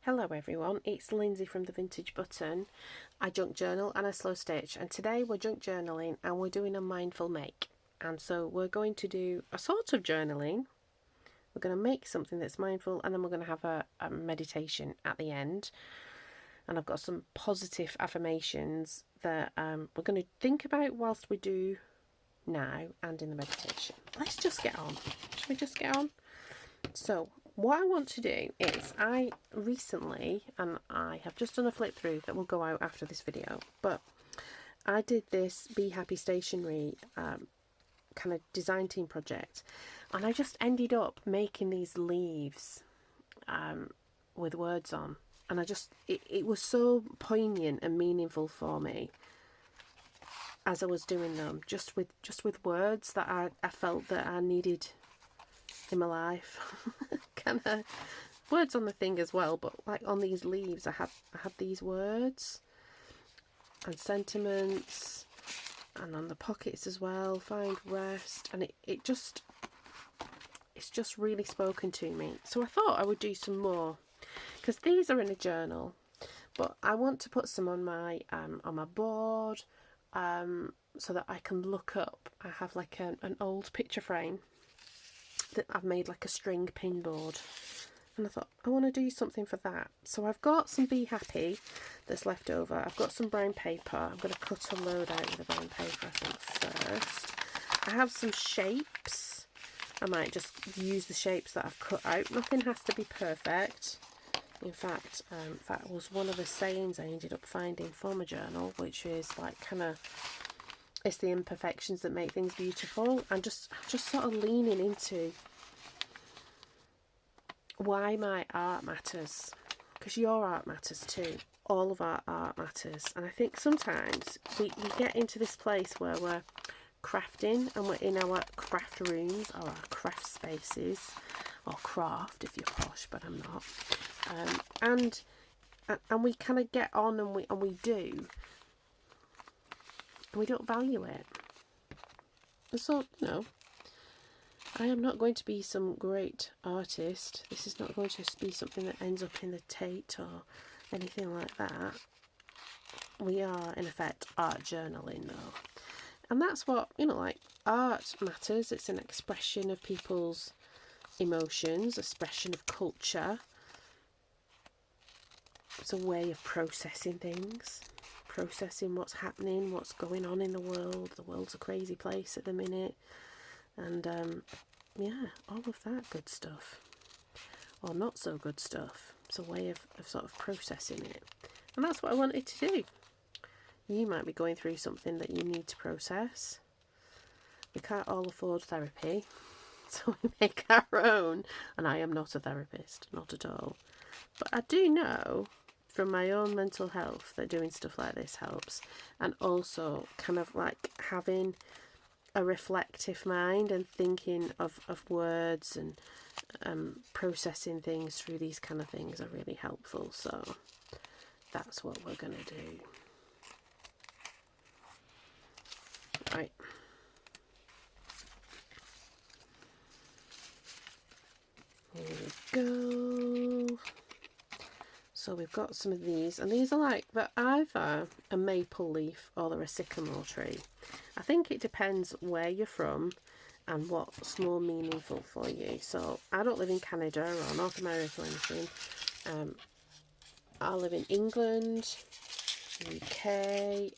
Hello everyone, it's Lindsay from the Vintage Button. I junk journal and I slow stitch, and today we're junk journaling and we're doing a mindful make. And so we're going to do a sort of journaling. We're going to make something that's mindful, and then we're going to have a meditation at the end. And I've got some positive affirmations that we're going to think about whilst we do now and in the meditation. Let's just get on. Should we just get on? So what I want to do is, I recently, and I have just done a flip through that will go out after this video, but I did this Be Happy stationery kind of design team project, and I just ended up making these leaves with words on, and it was so poignant and meaningful for me as I was doing them, just with words that I felt that I needed in my life. Kind of words on the thing as well, but like on these leaves I had these words and sentiments, and on the pockets as well, find rest, and it's just really spoken to me. So I thought I would do some more, because these are in a journal, but I want to put some on my board, so that I can look up. I have like an old picture frame that I've made like a string pin board, and I thought I want to do something for that. So I've got some Be Happy that's left over. I've got some brown paper. I'm going to cut a load out with the brown paper, I think, first. I have some shapes. I might just use the shapes that I've cut out. Nothing has to be perfect. In fact, that was one of the sayings I ended up finding for my journal, which is like kind of, it's the imperfections that make things beautiful. And just sort of leaning into why my art matters, because your art matters too. All of our art matters. And I think sometimes we get into this place where we're crafting, and we're in our craft rooms or our craft spaces, or craft if you're posh, but I'm not. And we kind of get on, and we do, and we don't value it. And so, I am not going to be some great artist. This is not going to be something that ends up in the Tate or anything like that. We are, in effect, art journaling though. And that's what, like, art matters. It's an expression of people's emotions, expression of culture. It's a way of processing things, processing what's happening, what's going on in the world. The world's a crazy place at the minute. And yeah, all of that good stuff, or not so good stuff. It's a way of sort of processing it, and that's what I wanted to do. You might be going through something that you need to process. We can't all afford therapy, so we make our own, and I am not a therapist, not at all, but I do know from my own mental health that doing stuff like this helps, and also kind of like having a reflective mind and thinking of words and processing things through these kind of things are really helpful. So that's what we're going to do. Right. Here we go. So we've got some of these, and these are like, they're either a maple leaf or they're a sycamore tree. I think it depends where you're from and what's more meaningful for you. So I don't live in Canada or North America or anything. I live in England, UK,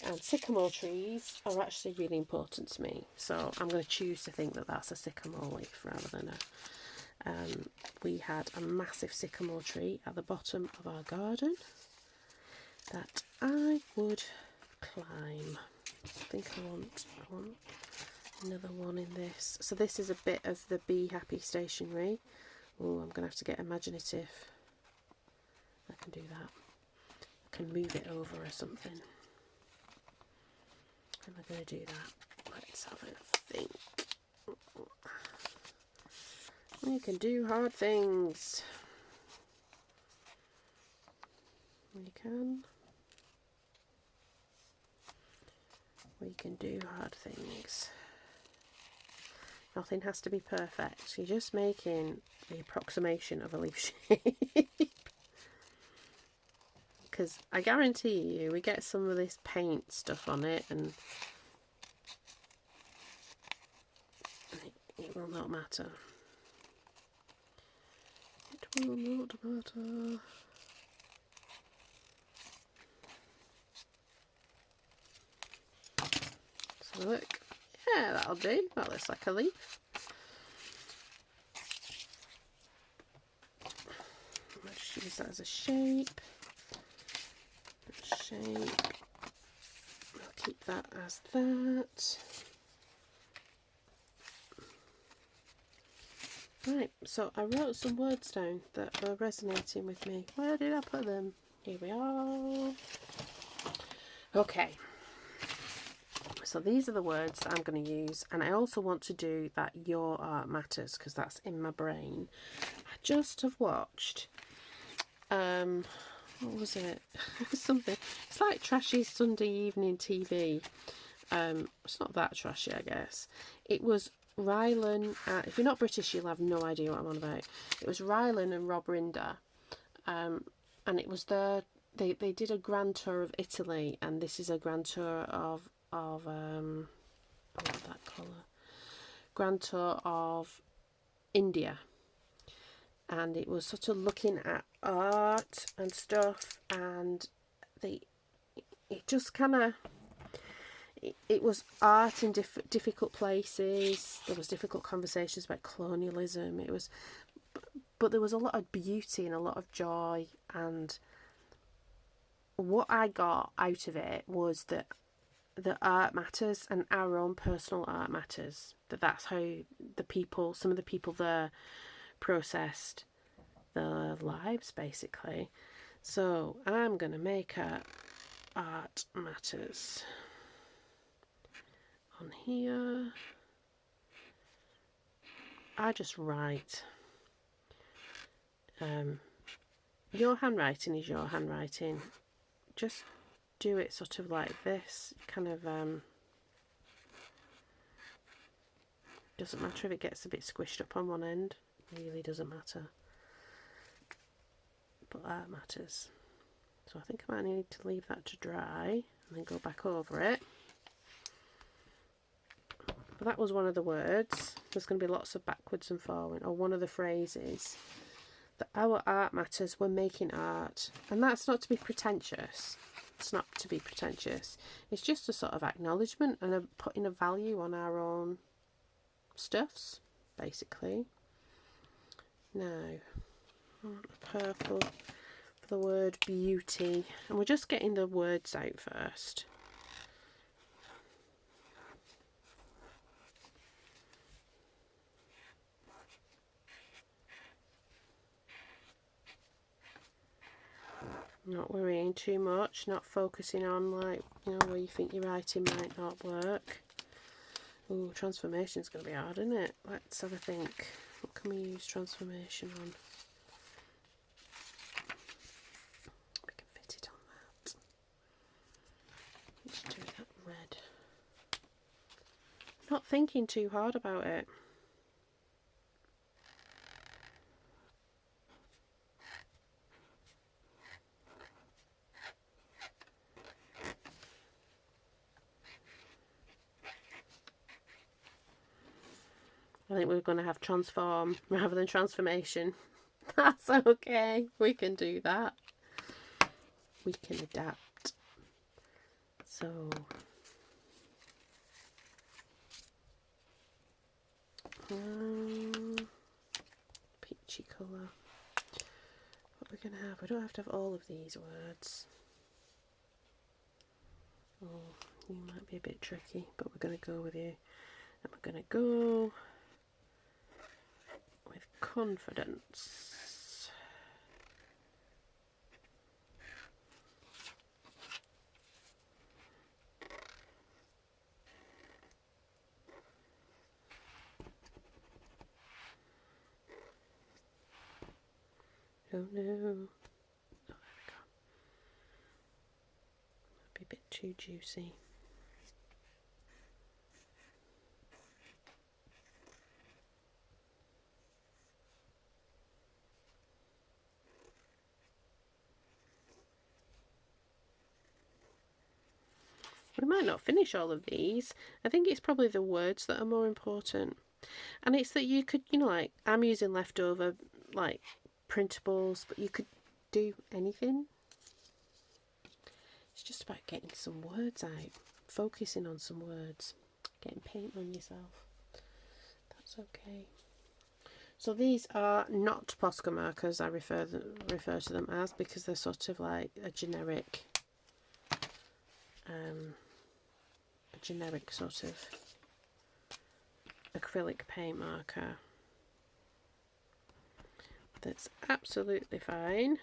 and sycamore trees are actually really important to me. So I'm going to choose to think that that's a sycamore leaf rather than a... we had a massive sycamore tree at the bottom of our garden that I would climb. I think I want another one in this. So this is a bit of the Be Happy stationery. Oh, I'm going to have to get imaginative. I can do that. I can move it over or something. How am I going to do that? Let's have a think. You can do hard things. You can. We can do hard things. Nothing has to be perfect. You're just making the approximation of a leaf shape. because I guarantee you we get some of this paint stuff on it and it will not matter. It will not matter. So look, yeah, that'll do. That looks like a leaf. Let's just use that as a shape. I'll keep that as that. Right, so I wrote some words down that were resonating with me. Where did I put them? Here we are. Okay. So these are the words that I'm going to use, and I also want to do that Your Art Matters because that's in my brain. I just have watched, what was it? It was something. It's like trashy Sunday evening TV. It's not that trashy, I guess. It was Rylan. If you're not British, you'll have no idea what I'm on about. It was Rylan and Rob Rinder, and it was they did a grand tour of Italy, and this is a grand tour of what's that colour? Grand tour of India, and it was sort of looking at art and stuff, and it just kind of it was art in difficult places. There was difficult conversations about colonialism. But there was a lot of beauty and a lot of joy, and what I got out of it was that the art matters and our own personal art matters. That's how some of the people there processed their lives, basically. So I'm going to make a art matters on here. I just write. Your handwriting is your handwriting. Just do it sort of like this, kind of doesn't matter if it gets a bit squished up on one end, really doesn't matter, but art matters. So I think I might need to leave that to dry and then go back over it. But that was one of the words. There's going to be lots of backwards and forward, or one of the phrases, that our art matters, we're making art. And that's not to be pretentious. It's not to be pretentious. It's just a sort of acknowledgement and putting a value on our own stuffs, basically. Now, I want the purple for the word beauty. And we're just getting the words out first. Not worrying too much, not focusing on, like, where you think your writing might not work. Ooh, transformation's going to be hard, isn't it? Let's have a think. What can we use transformation on? We can fit it on that. Let's do that red. Not thinking too hard about it. I think we're going to have transform rather than transformation. That's okay. We can do that. We can adapt. So, peachy colour. What we're going to have, we don't have to have all of these words. Oh, you might be a bit tricky, but we're going to go with you. And we're going to go with confidence. Oh no. Oh, there we go. Might be a bit too juicy. We might not finish all of these. I think it's probably the words that are more important. And it's that you could, like, I'm using leftover, like, printables, but you could do anything. It's just about getting some words out, focusing on some words, getting paint on yourself. That's okay. So these are not Posca markers, I refer to them as, because they're sort of like a generic sort of acrylic paint marker. That's absolutely fine.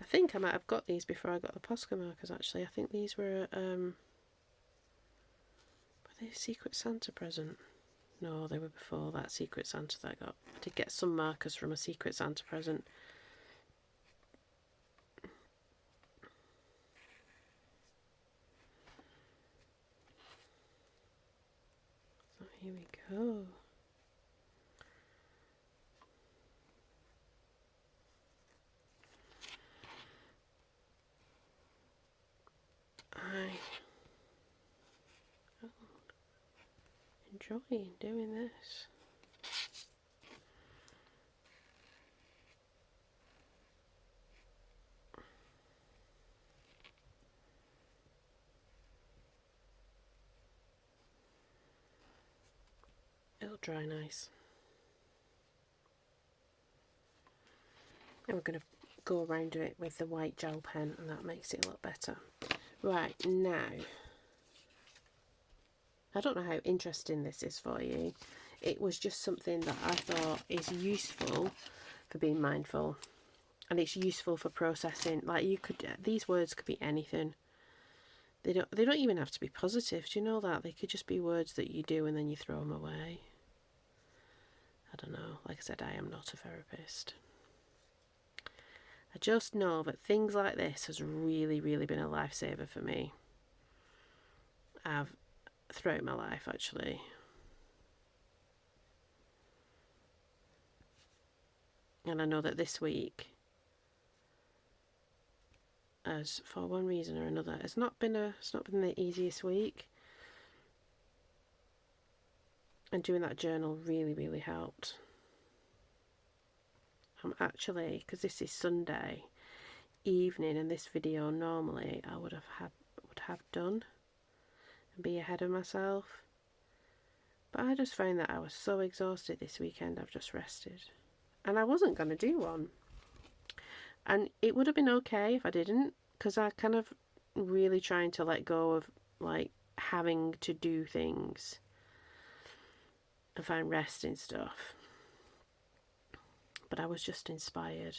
I think I might have got these before I got the Posca markers, actually. I think these were they a Secret Santa present? No, they were before that Secret Santa that I got. I did get some markers from a Secret Santa present. So here we go. I am enjoying doing this. It'll dry nice. And we're going to go around it with the white gel pen, and that makes it look better. Right, now, I don't know how interesting this is for you. It was just something that I thought is useful for being mindful, and it's useful for processing. Like, you could, these words could be anything. They don't even have to be positive. Do you know that? They could just be words that you do and then you throw them away. I don't know. Like I said, I am not a therapist. I just know that things like this has really, really been a lifesaver for me. Throughout my life, actually. And I know that this week, as for one reason or another, it's not been the easiest week. And doing that journal really, really helped. I'm actually, because this is Sunday evening, and this video normally I would have done and be ahead of myself. But I just found that I was so exhausted this weekend, I've just rested. And I wasn't going to do one. And it would have been okay if I didn't, because I kind of really trying to let go of, like, having to do things and find rest in stuff. But I was just inspired.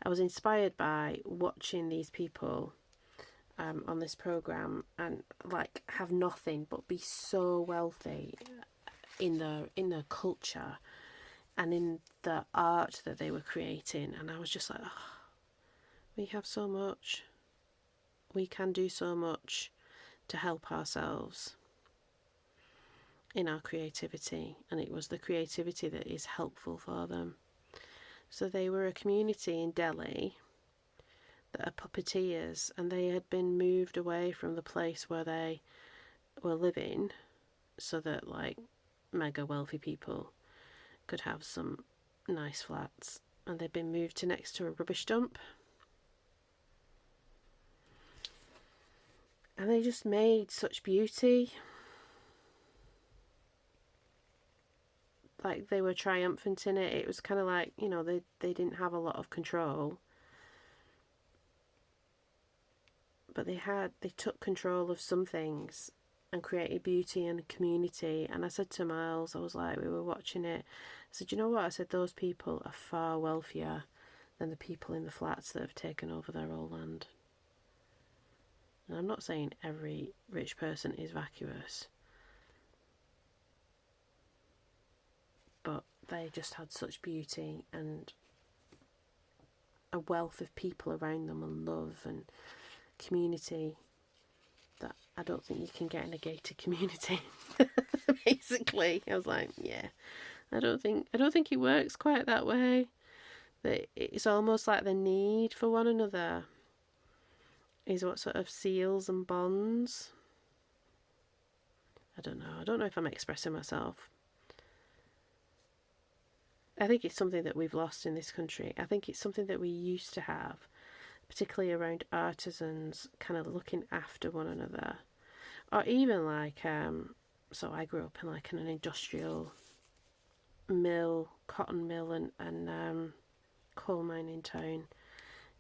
I was inspired by watching these people on this program and, like, have nothing but be so wealthy in their culture and in the art that they were creating. And I was just like, oh, we have so much. We can do so much to help ourselves in our creativity. And it was the creativity that is helpful for them. So they were a community in Delhi that are puppeteers, and they had been moved away from the place where they were living so that, like, mega wealthy people could have some nice flats, and they'd been moved to next to a rubbish dump. And they just made such beauty. Like, they were triumphant in it. It was kind of like, you know, they didn't have a lot of control, but they took control of some things and created beauty and community. And I said to Miles, I was like, we were watching it, I said, you know what? I said, those people are far wealthier than the people in the flats that have taken over their old land. And I'm not saying every rich person is vacuous, but they just had such beauty and a wealth of people around them and love and community that I don't think you can get in a gated community. Basically, I was like, yeah, I don't think it works quite that way. That it's almost like the need for one another is what sort of seals and bonds. I don't know if I'm expressing myself. I think it's something that we've lost in this country. I think it's something that we used to have, particularly around artisans kind of looking after one another. Or even like, so I grew up in like in an industrial mill, cotton mill and coal mining town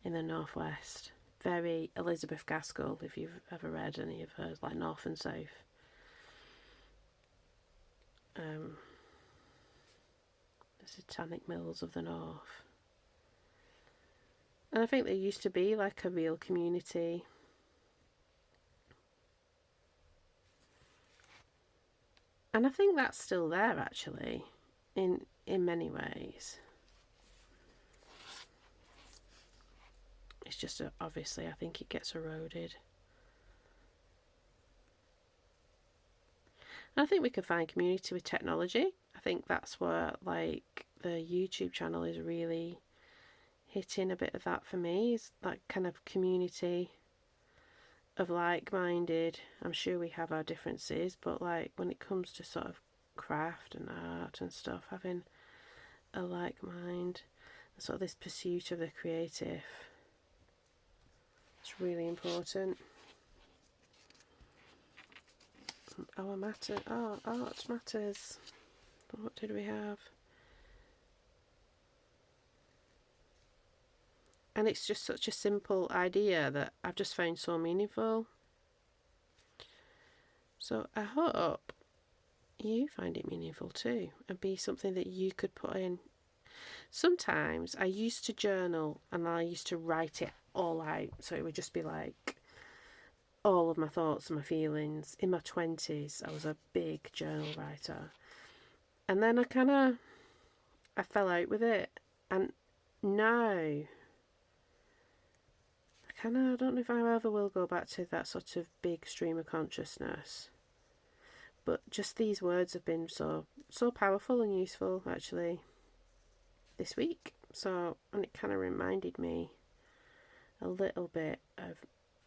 in the northwest. Very Elizabeth Gaskell, if you've ever read any of hers, like North and South. The Satanic Mills of the North. And I think there used to be like a real community. And I think that's still there actually, in many ways. It's just obviously I think it gets eroded. And I think we can find community with technology. I think that's where like the YouTube channel is really hitting a bit of that for me. Is that kind of community of like-minded. I'm sure we have our differences, but like when it comes to sort of craft and art and stuff, having a like mind, sort of this pursuit of the creative, it's really important. Our matter, art matters. What did we have? And it's just such a simple idea that I've just found so meaningful. So I hope you find it meaningful too, and be something that you could put in. Sometimes I used to journal and I used to write it all out, so it would just be like all of my thoughts and my feelings. In my 20s I was a big journal writer, and then I fell out with it, and now I don't know if I ever will go back to that sort of big stream of consciousness. But just these words have been so powerful and useful actually this week. So, and it kind of reminded me a little bit of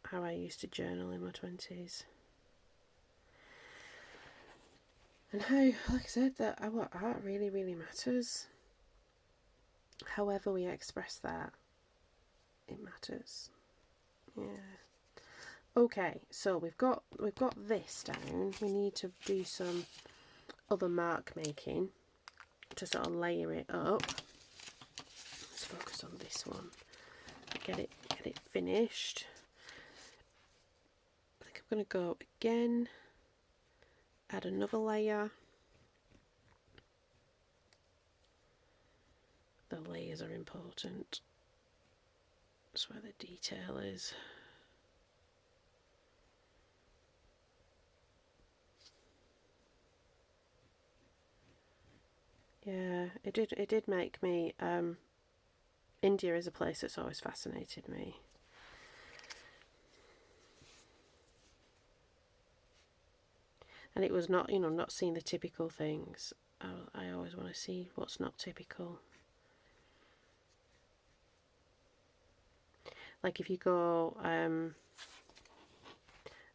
how I used to journal in my 20s. And how, like I said, that our art really, really matters. However we express that, it matters. Yeah. Okay, so we've got this down. We need to do some other mark making to sort of layer it up. Let's focus on this one. Get it finished. I think I'm going to go again. Add another layer. The layers are important. That's where the detail is. Yeah, it did make me. India is a place that's always fascinated me. And it was not, not seeing the typical things. I always want to see what's not typical. Like if you go, I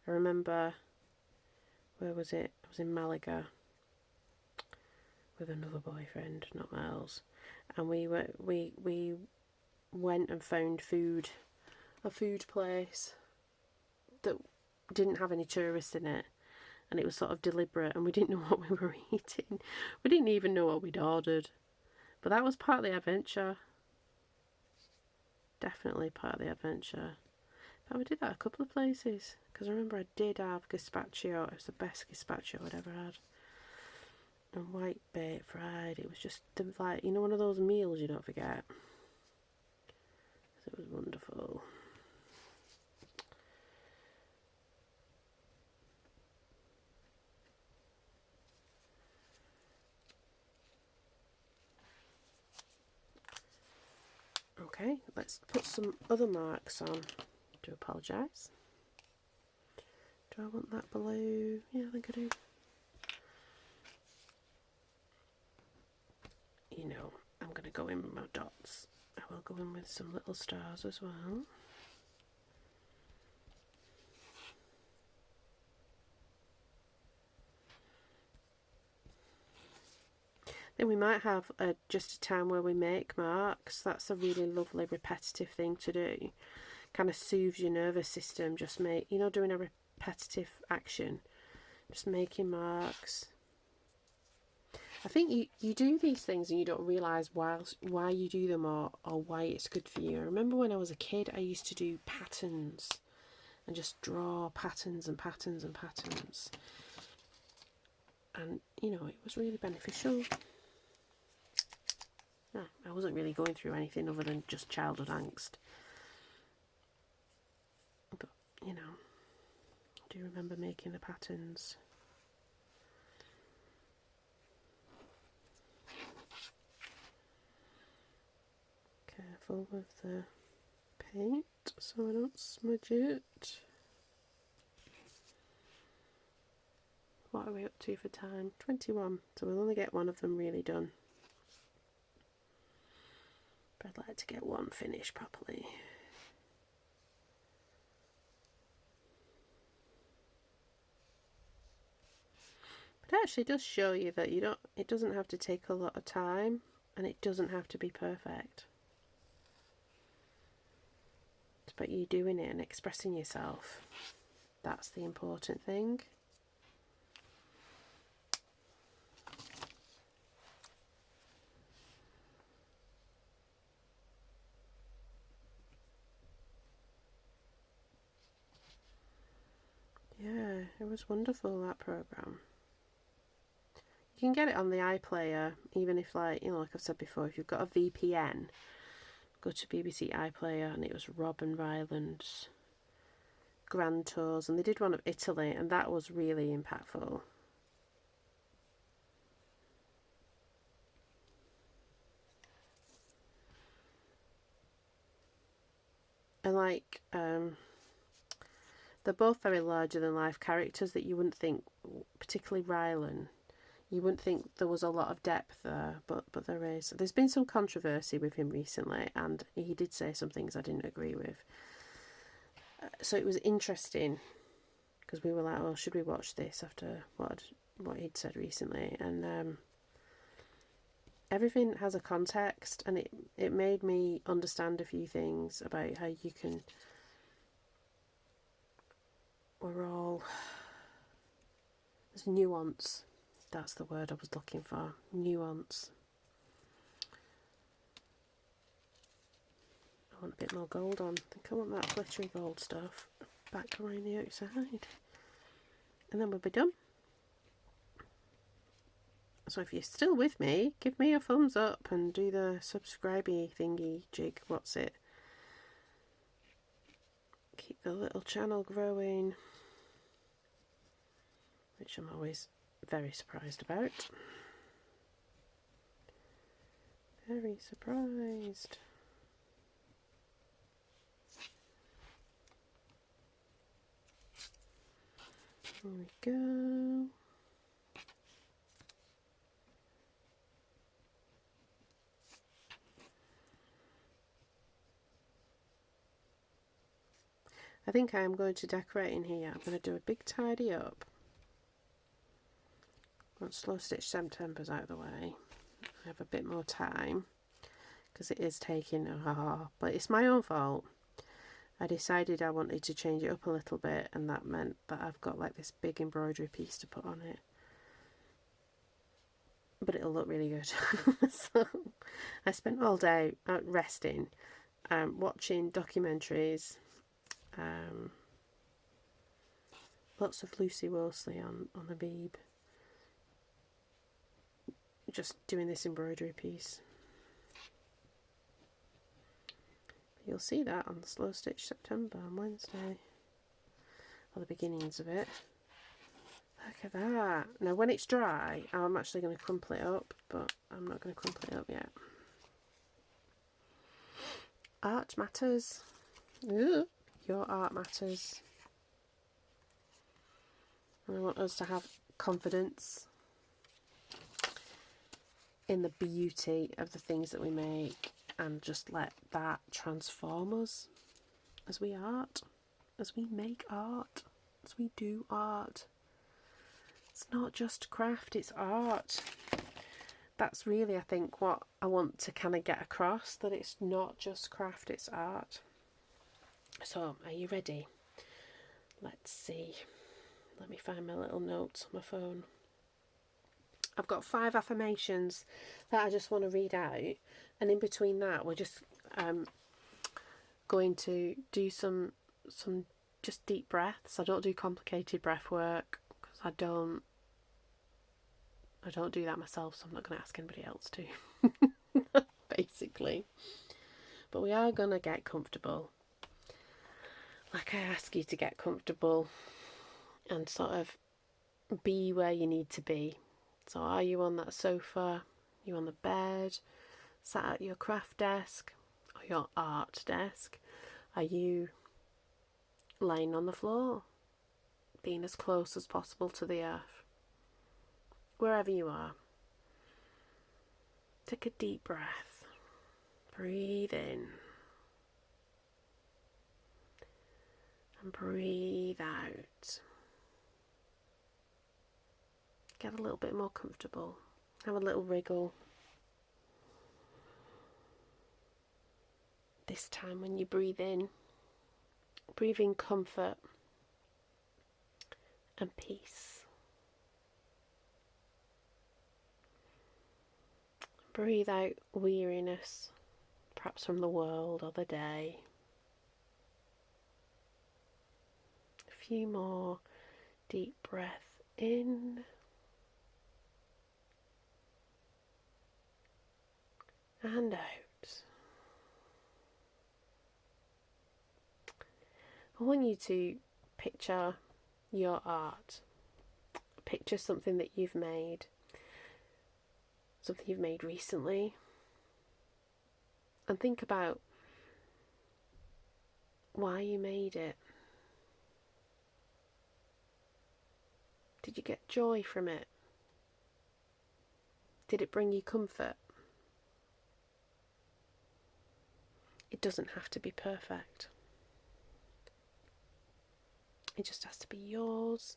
remember, where was it? I was in Malaga with another boyfriend, not Miles, and we went and found a food place that didn't have any tourists in it, and it was sort of deliberate, and we didn't know what we were eating. We didn't even know what we'd ordered, but that was part of the adventure. Definitely part of the adventure. But we did that a couple of places, because I remember I did have gazpacho. It was the best gazpacho I'd ever had. And white bait fried. It was just like, one of those meals you don't forget. It was wonderful. Okay, let's put some other marks on. Do apologise. Do I want that below? Yeah, I think I do. I'm going to go in with my dots. I will go in with some little stars as well. Then we might have just a time where we make marks. That's a really lovely repetitive thing to do. Kind of soothes your nervous system. Just doing a repetitive action. Just making marks. I think you do these things and you don't realise why you do them or why it's good for you. I remember when I was a kid, I used to do patterns and just draw patterns and patterns and patterns. And, it was really beneficial. I wasn't really going through anything other than just childhood angst. But, I do remember making the patterns. Careful with the paint so I don't smudge it. What are we up to for time? 21. So we'll only get one of them really done. But I'd like to get one finished properly. But it actually does show you that it doesn't have to take a lot of time and it doesn't have to be perfect. It's about you doing it and expressing yourself. That's the important thing. Yeah, it was wonderful, that program. You can get it on the iPlayer, even if, like I've said before, if you've got a VPN, go to BBC iPlayer, and it was Rob and Ryland's Grand Tours, and they did one of Italy, and that was really impactful. And they're both very larger than life characters that you wouldn't think, particularly Ryland. You wouldn't think there was a lot of depth there, but there is. There's been some controversy with him recently, and he did say some things I didn't agree with. So it was interesting, because we were like, well, should we watch this after what he'd said recently? And everything has a context, and it made me understand a few things about how you can... There's nuance. That's the word I was looking for. Nuance. I want a bit more gold on. I think I want that glittery gold stuff back around the outside. And then we'll be done. So if you're still with me, give me a thumbs up and do the subscribe-y thingy jig. What's it? Keep the little channel growing. Which I'm always very surprised about. Very surprised. Here we go. I think I am going to decorate in here. I'm going to do a big tidy up. Once Slow Stitch September's out of the way, I have a bit more time, because it is taking but it's my own fault. I decided I wanted to change it up a little bit, and that meant that I've got like this big embroidery piece to put on it. But it'll look really good. So I spent all day resting, watching documentaries, lots of Lucy Wolseley on the Beeb, just doing this embroidery piece. You'll see that on the Slow Stitch September on Wednesday, or the beginnings of it. Look at that. Now when it's dry, I'm actually going to crumple it up, but I'm not going to crumple it up yet. Art matters. Ooh, your art matters. And I want us to have confidence in the beauty of the things that we make, and just let that transform us as we make art, as we do art. It's not just craft, it's art. that's really, I think, what I want to kind of get across, that it's not just craft, it's art. So, are you ready? Let's see. Let me find my little notes on my phone. I've got 5 affirmations that I just want to read out, and in between that, we're just going to do some just deep breaths. I don't do complicated breath work because I don't do that myself, so I'm not going to ask anybody else to. Basically, but we are going to get comfortable, like I ask you to get comfortable and sort of be where you need to be. So are you on that sofa? Are you on the bed? Sat at your craft desk or your art desk? Are you laying on the floor, being as close as possible to the earth? Wherever you are, take a deep breath. Breathe in and breathe out. Get a little bit more comfortable. Have a little wriggle. This time when you breathe in comfort and peace. Breathe out weariness, perhaps from the world or the day. A few more deep breaths in and out. I want you to picture your art. Picture something that you've made, something you've made recently, and think about why you made it. Did you get joy from it? Did it bring you comfort? It doesn't have to be perfect. It just has to be yours.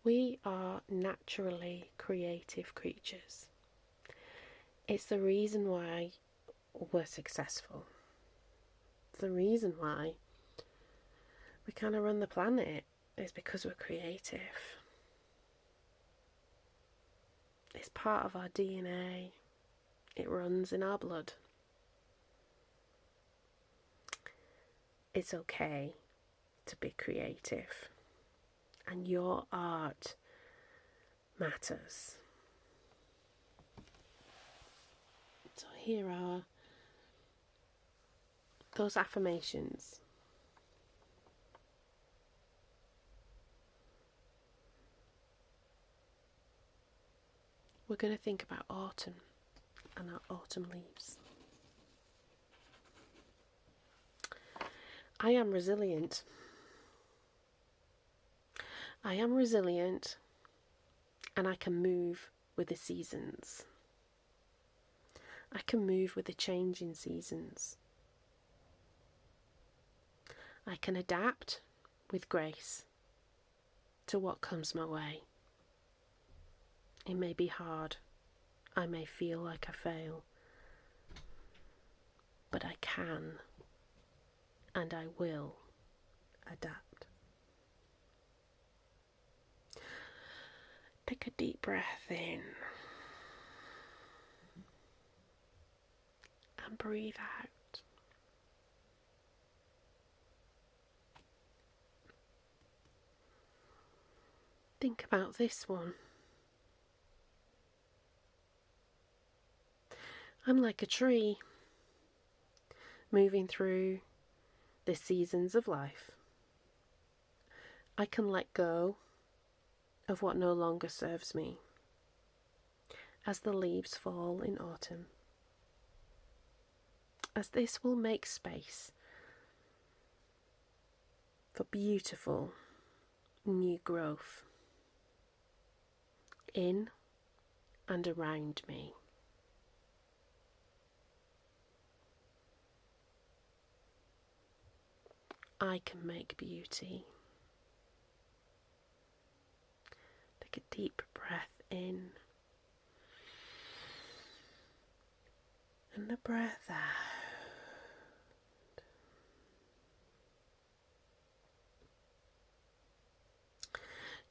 We are naturally creative creatures. It's the reason why we're successful. It's the reason why we kind of run the planet, is because we're creative. It's part of our DNA. It runs in our blood. It's okay to be creative. And your art matters. So here are those affirmations. We're going to think about autumn and our autumn leaves. I am resilient. I am resilient, and I can move with the seasons. I can move with the change in seasons. I can adapt with grace to what comes my way. It may be hard. I may feel like I fail. But I can and I will adapt. Take a deep breath in and breathe out. Think about this one. I'm like a tree moving through the seasons of life. I can let go of what no longer serves me as the leaves fall in autumn, as this will make space for beautiful new growth in and around me. I can make beauty. Take Take a deep breath in and the breath out.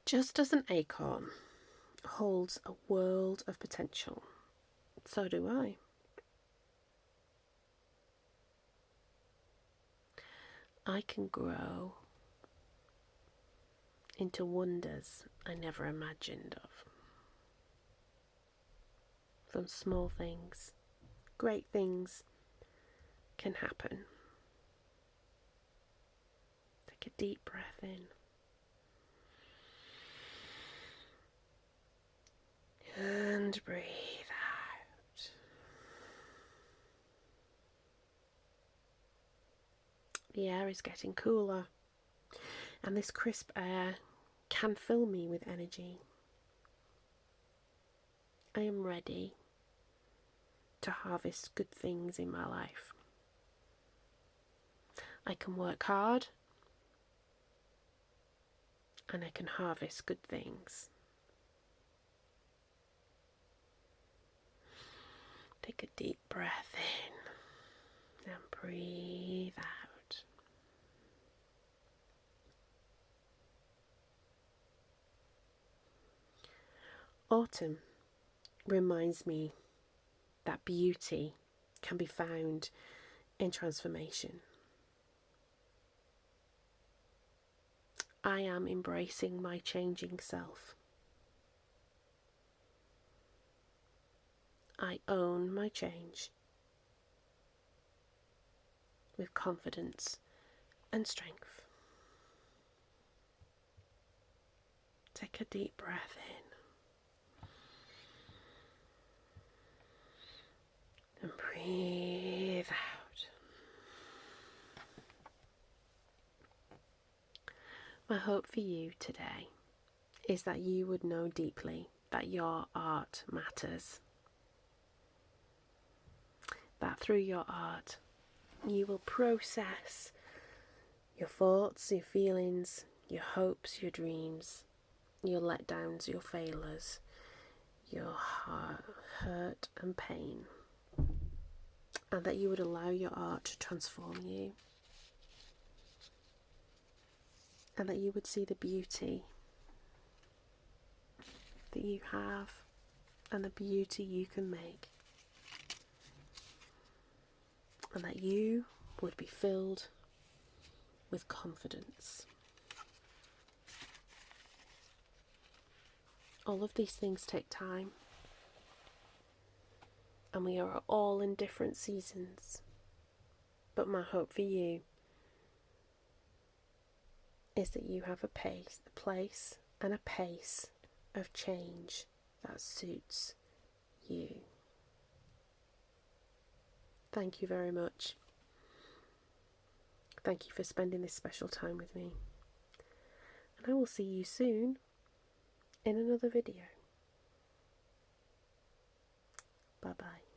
Just as an acorn holds a world of potential, so do I. I can grow into wonders I never imagined of. From small things, great things can happen. Take a deep breath in. And breathe out. The air is getting cooler, and this crisp air can fill me with energy. I am ready to harvest good things in my life. I can work hard, and I can harvest good things. Take a deep breath in and breathe out. Autumn reminds me that beauty can be found in transformation. I am embracing my changing self. I own my change with confidence and strength. Take a deep breath in and breathe out. My hope for you today is that you would know deeply that your art matters. That through your art, you will process your thoughts, your feelings, your hopes, your dreams, your letdowns, your failures, your hurt and pain, and that you would allow your art to transform you, and that you would see the beauty that you have and the beauty you can make, and that you would be filled with confidence. All of these things take time, and we are all in different seasons. But my hope for you is that you have a place and a pace of change that suits you. Thank you very much. Thank you for spending this special time with me. And I will see you soon in another video. Bye bye.